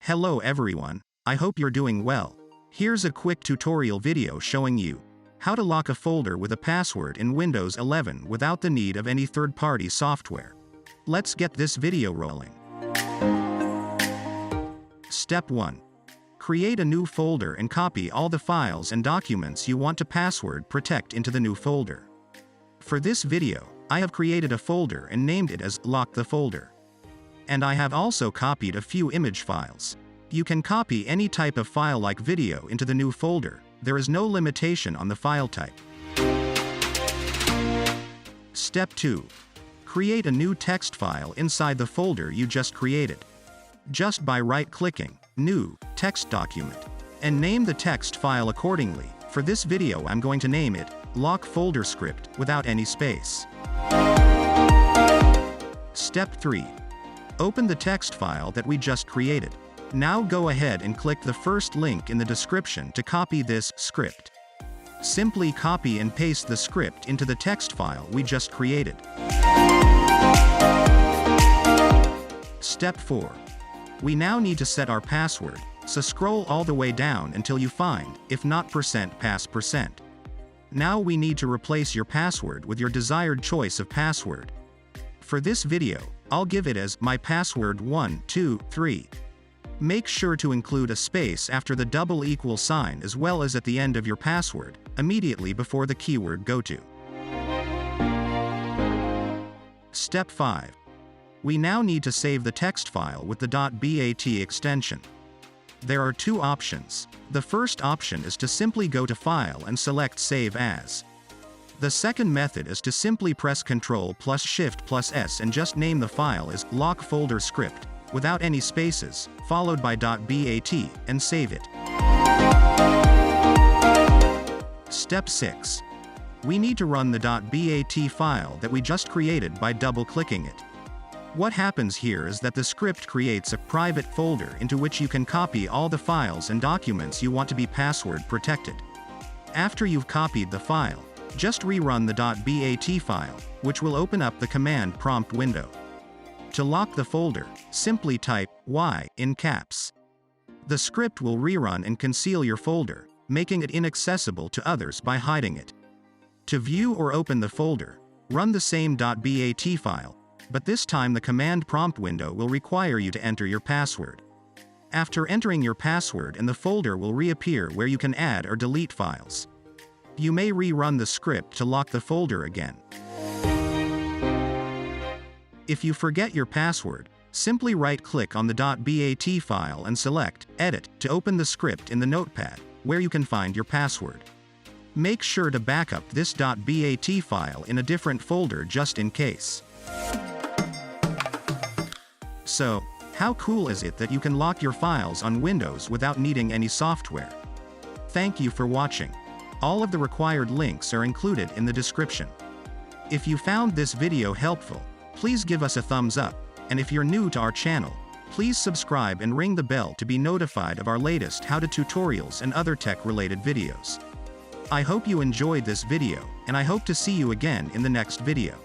Hello everyone, I hope you're doing well. Here's a quick tutorial video showing you how to lock a folder with a password in Windows 11 without the need of any third-party software. Let's get this video rolling. Step 1. Create a new folder and copy all the files and documents you want to password protect into the new folder. For this video, I have created a folder and named it as Lock the Folder. And I have also copied a few image files. You can copy any type of file like video into the new folder. There is no limitation on the file type. Step 2. Create a new text file inside the folder you just created. Just by right-clicking, New, Text Document, and name the text file accordingly. For this video I'm going to name it, Lock Folder Script, without any space. Step 3. Open the text file that we just created. Now go ahead and click the first link in the description to copy this script. Simply copy and paste the script into the text file we just created. Step 4. We now need to set our password, so scroll all the way down until you find, if not %. Now we need to replace your password with your desired choice of password. For this video, I'll give it as my password 123. Make sure to include a space after the double equal sign as well as at the end of your password, immediately before the keyword go to. Step 5. We now need to save the text file with the .bat extension. There are two options. The first option is to simply go to File and select Save As. The second method is to simply press Ctrl plus Shift plus S and just name the file as Lock Folder Script, without any spaces, followed by .bat, and save it. Step 6. We need to run the .bat file that we just created by double-clicking it. What happens here is that the script creates a private folder into which you can copy all the files and documents you want to be password protected. After you've copied the file, just rerun the .bat file, which will open up the command prompt window. To lock the folder, simply type Y in caps. The script will rerun and conceal your folder, making it inaccessible to others by hiding it. To view or open the folder, run the same .bat file, but this time the command prompt window will require you to enter your password. After entering your password, and the folder will reappear where you can add or delete files. You may rerun the script to lock the folder again. If you forget your password, simply right-click on the .bat file and select Edit to open the script in the notepad, where you can find your password. Make sure to back up this .bat file in a different folder just in case. So, how cool is it that you can lock your files on Windows without needing any software? Thank you for watching. All of the required links are included in the description. If you found this video helpful, please give us a thumbs up, and if you're new to our channel, please subscribe and ring the bell to be notified of our latest how-to tutorials and other tech-related videos. I hope you enjoyed this video, and I hope to see you again in the next video.